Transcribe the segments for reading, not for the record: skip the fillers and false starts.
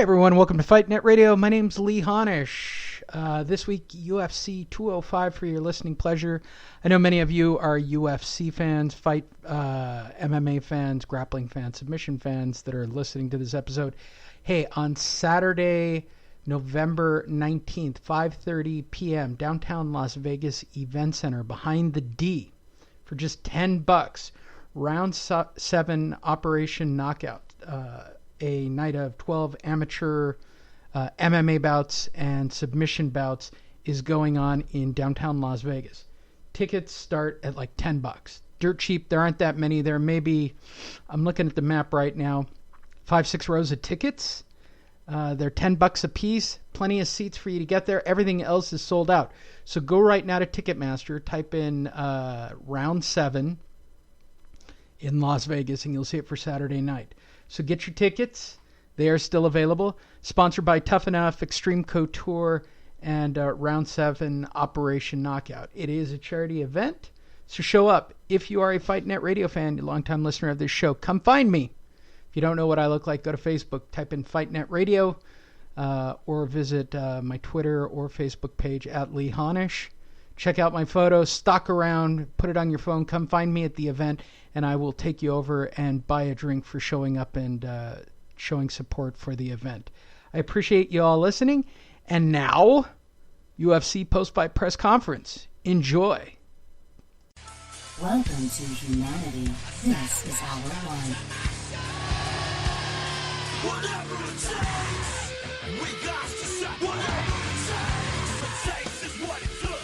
Hi, everyone. Welcome to Fight Net Radio. My name's Lee Honish. This week, UFC 205 for your listening pleasure. I know many of you are UFC fans, MMA fans, grappling fans, submission fans that are listening to this episode. Hey, on Saturday, November 19th, 5:30 p.m., downtown Las Vegas Event Center, behind the D, for just $10, Round 7 Operation Knockout. A night of 12 amateur MMA bouts and submission bouts is going on in downtown Las Vegas. Tickets start at like $10. Dirt cheap. There aren't that many. There may be, I'm looking at the map right now, 5-6 rows of tickets. They're $10 a piece. Plenty of seats for you to get there. Everything else is sold out. So go right now to Ticketmaster, type in Round 7 in Las Vegas, and you'll see it for Saturday night. So get your tickets. They are still available. Sponsored by Tough Enough, Extreme Couture, and Round 7 Operation Knockout. It is a charity event, so show up. If you are a Fight Net Radio fan, a longtime listener of this show, come find me. If you don't know what I look like, go to Facebook, type in Fight Net Radio, or visit my Twitter or Facebook page at Lee Honish. Check out my photos, stalk around, put it on your phone, come find me at the event, and I will take you over and buy a drink for showing up and showing support for the event. I appreciate you all listening. And now, UFC Post-Fight Press Conference. Enjoy. Welcome to humanity. This is our one. Whatever it takes, we got to say whatever it takes is what it took.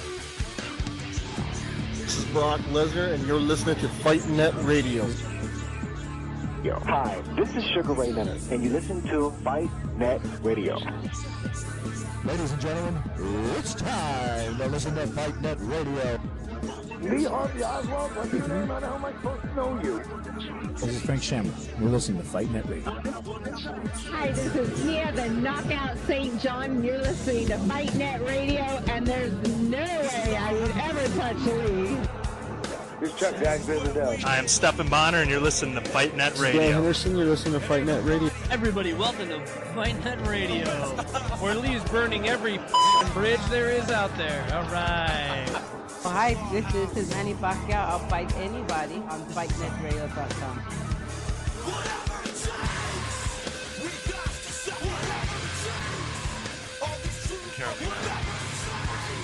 This is Brock Lesnar, and you're listening to Fight Net Radio. Yo, hi, this is Sugar Ray Leonard, and you listen to Fight Net Radio. Ladies and gentlemen, it's time to listen to Fight Net Radio. Lee Harvey Oswald, what's your name? I know how am I supposed to know you? This is Frank Shamrock. You're listening to Fight Net Radio. Hi, this is Nia, the Knockout St. John. You're listening to Fight Net Radio, and there's no way I would ever touch Lee. This is Chuck Jackson. I am Stephen Bonner, and you're listening to Fight Net Radio. Dan Henderson, you're listening to Fight Net Radio. Everybody, welcome to Fight Net Radio, where Lee's burning every bridge there is out there. All right. Hi, this is Manny Pacquiao. I'll fight anybody on FightNetRadio.com. Carolina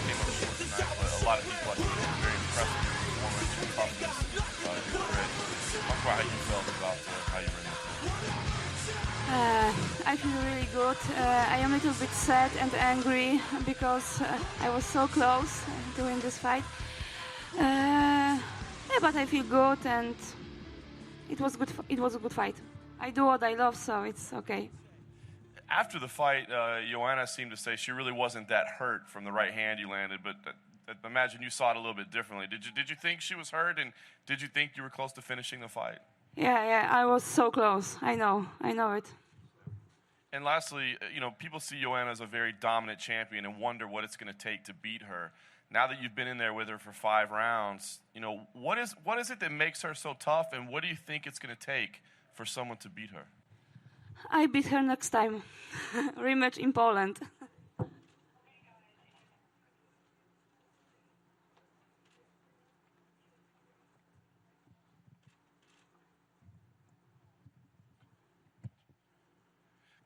came up short tonight, but a lot of people I think were very impressed with your performance, your toughness, your grit. Talk about how you felt about how you ran. I feel really good. I am a little bit sad and angry because I was so close to win this fight. But I feel good, and it was good. It was a good fight. I do what I love, so it's okay. After the fight, Joanna seemed to say she really wasn't that hurt from the right hand you landed, but I imagine you saw it a little bit differently. Did you think she was hurt, and did you think you were close to finishing the fight? Yeah, I was so close. I know it. And lastly, people see Joanna as a very dominant champion and wonder what it's going to take to beat her. Now that you've been in there with her for 5 rounds, what is it that makes her so tough, and what do you think it's going to take for someone to beat her? I beat her next time. Rematch in Poland.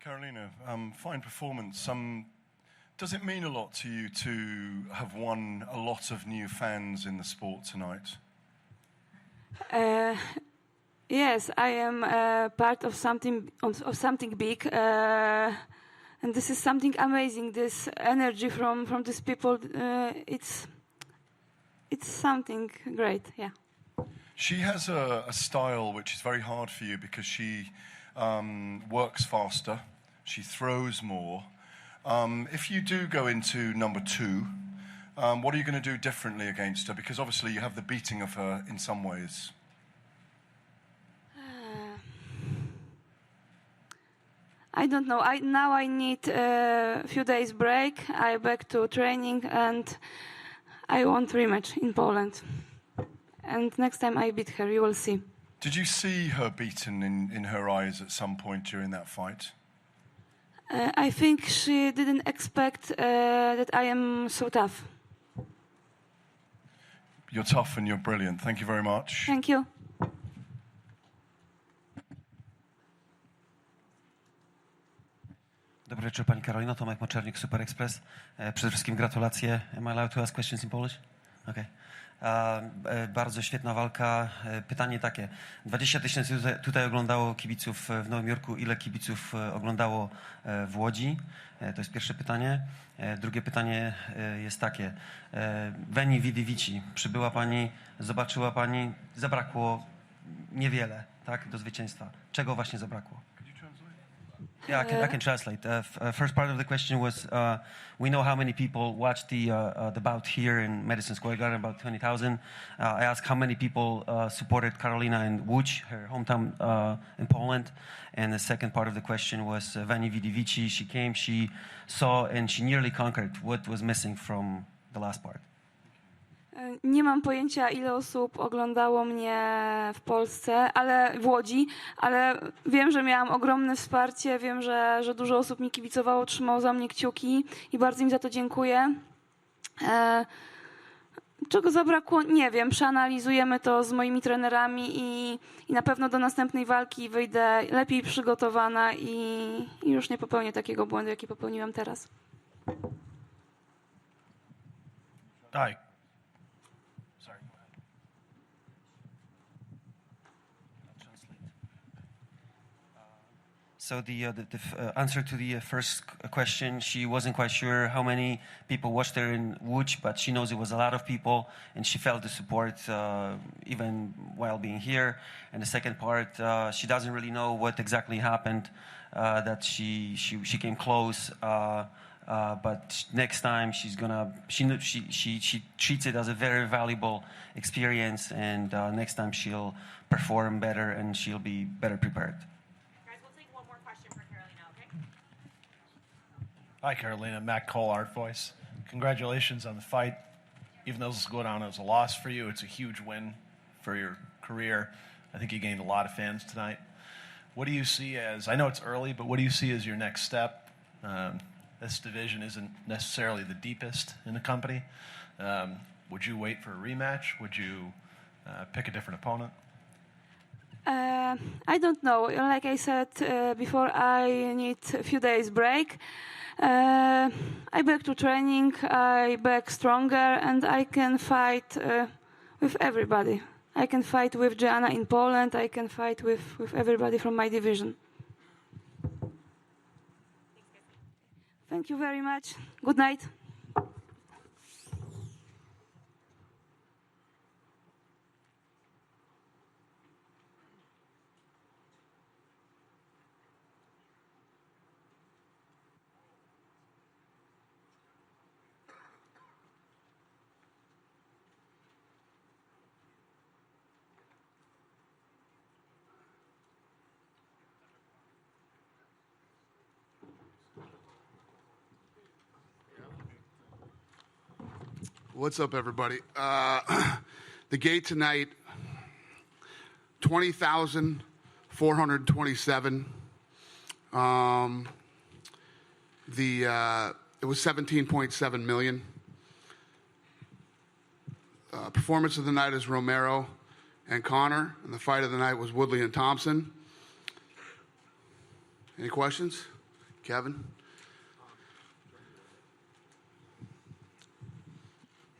Carolina, fine performance. Does it mean a lot to you to have won a lot of new fans in the sport tonight? Yes, I am part of something big, and this is something amazing. This energy from these people, it's something great. Yeah. She has a style which is very hard for you because she works faster, she throws more. If you do go into number 2, what are you going to do differently against her? Because obviously you have the beating of her in some ways. I don't know. Now I need a few days break. I back to training, and I want rematch in Poland. And next time I beat her, you will see. Did you see her beaten in her eyes at some point during that fight? I think she didn't expect that I am so tough. You're tough and you're brilliant. Thank you very much. Thank you. Dobry wieczór Pani Karolino, Tomek Moczernik, Super Express. Przede wszystkim gratulacje. Am I allowed to ask questions in Polish? Okay. Bardzo świetna walka. Pytanie takie. 20 000 tutaj oglądało kibiców w Nowym Jorku. Ile kibiców oglądało w Łodzi? To jest pierwsze pytanie. Drugie pytanie jest takie. Veni Vidi Vici. Przybyła Pani, zobaczyła Pani, zabrakło niewiele, tak, do zwycięstwa. Czego właśnie zabrakło? Yeah, I can translate. First part of the question was, we know how many people watched the bout here in Madison Square Garden, about 20,000. I asked how many people supported Karolina in Łódź, her hometown in Poland. And the second part of the question was, Veni Vidi Vici, she came, she saw, and she nearly conquered. What was missing from the last part? Nie mam pojęcia, ile osób oglądało mnie w Polsce, ale w Łodzi, ale wiem, że miałam ogromne wsparcie, wiem, że dużo osób mi kibicowało, trzymało za mnie kciuki i bardzo im za to dziękuję. Czego zabrakło? Nie wiem. Przeanalizujemy to z moimi trenerami i na pewno do następnej walki wyjdę lepiej przygotowana i już nie popełnię takiego błędu, jaki popełniłam teraz. Tak. So the answer to the first question, she wasn't quite sure how many people watched her in Łódź, but she knows it was a lot of people, and she felt the support even while being here. And the second part, she doesn't really know what exactly happened, that she came close, but next time she's gonna, she treats it as a very valuable experience, and next time she'll perform better and she'll be better prepared. Hi, Karolina. Matt Cole, Art Voice. Congratulations on the fight. Even though this will go down as a loss for you, it's a huge win for your career. I think you gained a lot of fans tonight. What do you see as, I know it's early, but what do you see as your next step? This division isn't necessarily the deepest in the company. Would you wait for a rematch? Would you pick a different opponent? I don't know. Like I said before, I need a few days break. I back to training, I back stronger, and I can fight with everybody. I can fight with Joanna in Poland, I can fight with everybody from my division. Thank you very much. Good night. What's up, everybody? The gate tonight, 20,427. It was 17.7 million. Performance of the night is Romero and Connor, and the fight of the night was Woodley and Thompson. Any questions? Kevin?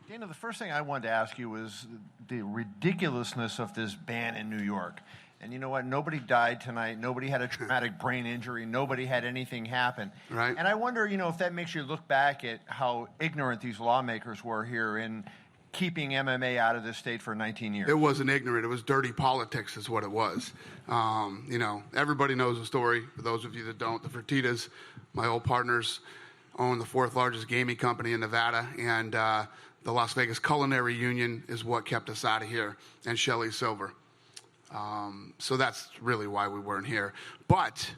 Dana, the first thing I wanted to ask you was the ridiculousness of this ban in New York. And you know what? Nobody died tonight. Nobody had a traumatic brain injury. Nobody had anything happen. Right. And I wonder, if that makes you look back at how ignorant these lawmakers were here in keeping MMA out of this state for 19 years. It wasn't ignorant. It was dirty politics is what it was. Everybody knows the story. For those of you that don't, the Fertittas, my old partners, own the fourth largest gaming company in Nevada, and the Las Vegas Culinary Union is what kept us out of here, and Shelley Silver. So that's really why we weren't here. But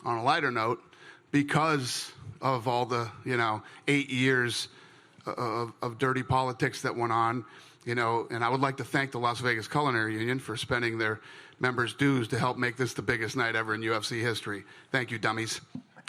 on a lighter note, because of all the 8 years of dirty politics that went on, and I would like to thank the Las Vegas Culinary Union for spending their members' dues to help make this the biggest night ever in UFC history. Thank you, dummies.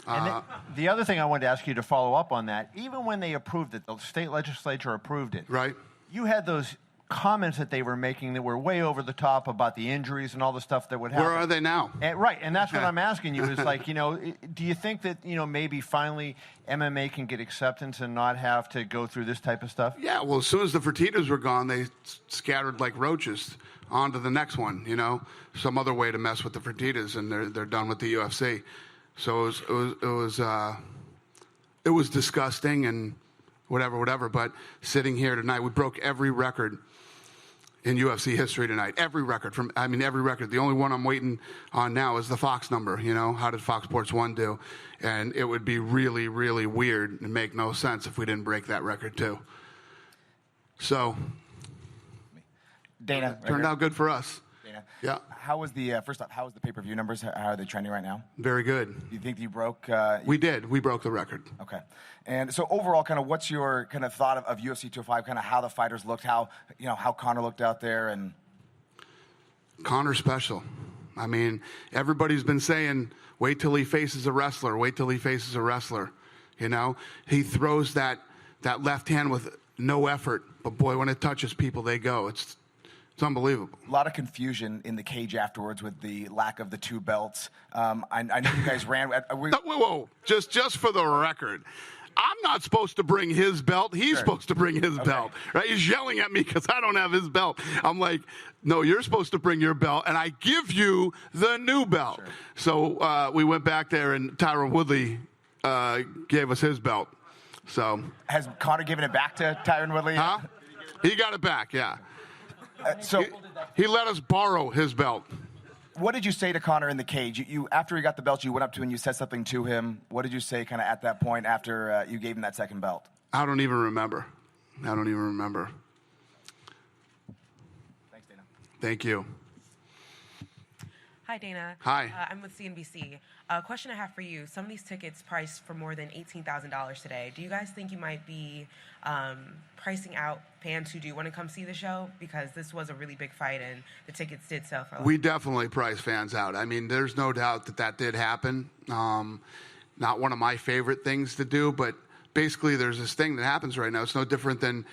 And the other thing I wanted to ask you to follow up on that, even when they approved it, the state legislature approved it. Right. You had those comments that they were making that were way over the top about the injuries and all the stuff that would happen. Where are they now? Right, and that's what I'm asking you is like, do you think that, maybe finally MMA can get acceptance and not have to go through this type of stuff? Yeah, well, as soon as the Fertittas were gone, they scattered like roaches on to the next one, some other way to mess with the Fertittas, and they're done with the UFC. So it was disgusting and whatever. But sitting here tonight, we broke every record in UFC history tonight. Every record. Every record. The only one I'm waiting on now is the Fox number. How did Fox Sports 1 do? And it would be really, really weird and make no sense if we didn't break that record too. So, Dana, turned out good for us. Dana, yeah. How was the first off? How was the pay-per-view numbers? How are they trending right now? Very good. You think you broke? We did. We broke the record. Okay. And so overall, kind of, what's your kind of thought of UFC 205? Kind of how the fighters looked, how Conor looked out there, and Conor's special. Everybody's been saying, wait till he faces a wrestler. Wait till he faces a wrestler. He throws that left hand with no effort, but boy, when it touches people, they go. It's unbelievable. A lot of confusion in the cage afterwards with the lack of the two belts. I know you guys ran. Whoa. Just for the record, I'm not supposed to bring his belt. He's supposed to bring his belt. Right? He's yelling at me because I don't have his belt. I'm like, no, you're supposed to bring your belt, and I give you the new belt. Sure. So we went back there, and Tyron Woodley gave us his belt. So has Conor given it back to Tyron Woodley? Huh? He got it back, yeah. He let us borrow his belt. What did you say to Conor in the cage? You after he got the belt, you went up to him and you said something to him. What did you say kind of at that point after you gave him that second belt? I don't even remember. Thanks, Dana. Thank you. Hi, Dana. Hi. I'm with CNBC. A question I have for you. Some of these tickets priced for more than $18,000 today. Do you guys think you might be pricing out fans who do want to come see the show? Because this was a really big fight and the tickets did sell for a lot. We definitely price fans out. There's no doubt that did happen. Not one of my favorite things to do, but basically there's this thing that happens right now. It's no different than,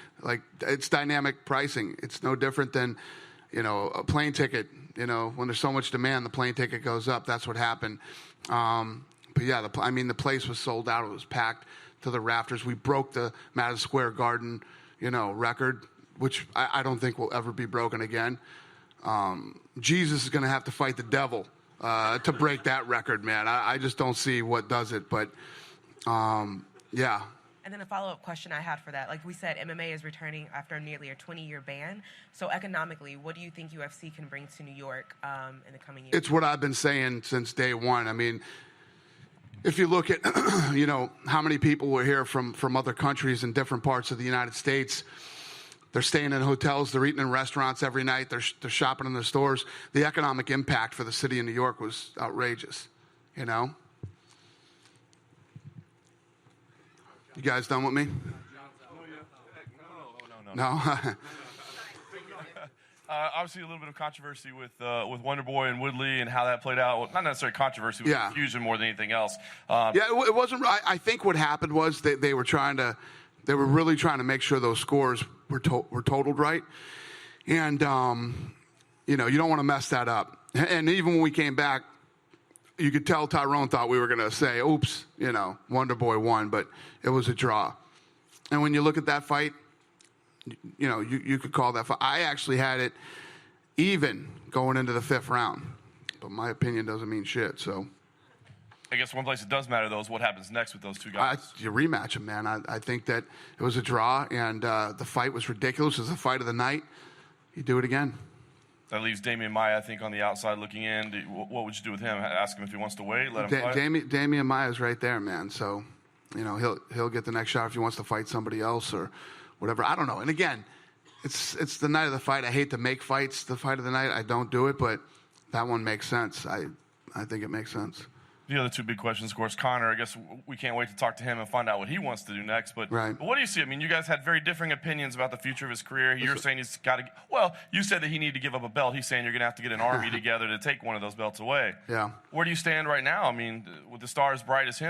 it's dynamic pricing. It's no different than, a plane ticket. When there's so much demand, the plane ticket goes up. That's what happened. But yeah, the place was sold out. It was packed to the rafters. We broke the Madison Square Garden, record, which I don't think will ever be broken again. Jesus is going to have to fight the devil to break that record, man. I just don't see what does it. But yeah. And then a follow-up question I had for that. Like we said, MMA is returning after nearly a 20-year ban. So economically, what do you think UFC can bring to New York in the coming years? It's what I've been saying since day one. If you look at, how many people were here from other countries in different parts of the United States, they're staying in hotels, they're eating in restaurants every night, they're shopping in the stores. The economic impact for the city of New York was outrageous, You guys done with me? No. Obviously, a little bit of controversy with Wonder Boy and Woodley and how that played out. Well, not necessarily controversy, but confusion more than anything else. It wasn't. I think what happened was they were really trying to make sure those scores were totaled right, and you don't want to mess that up. And even when we came back, you could tell Tyrone thought we were going to say, oops, Wonder Boy won, but it was a draw. And when you look at that fight, you could call that fight. I actually had it even going into the fifth round, but my opinion doesn't mean shit, so. I guess one place it does matter, though, is what happens next with those two guys. You rematch them, man. I think that it was a draw, and the fight was ridiculous. It was the fight of the night. You do it again. That leaves Damian Maia, I think, on the outside looking in. What would you do with him? Ask him if he wants to wait, let him fight? Damian Maia's right there, man. So, he'll get the next shot if he wants to fight somebody else or whatever. I don't know. And again, it's the night of the fight. I hate to make fights the fight of the night. I don't do it, but that one makes sense. I think it makes sense. The other two big questions, of course, Conor. I guess we can't wait to talk to him and find out what he wants to do next. But what do you see? You guys had very differing opinions about the future of his career. You're saying he's got to. Well, you said that he needed to give up a belt. He's saying you're going to have to get an army together to take one of those belts away. Yeah. Where do you stand right now? With the stars bright as him.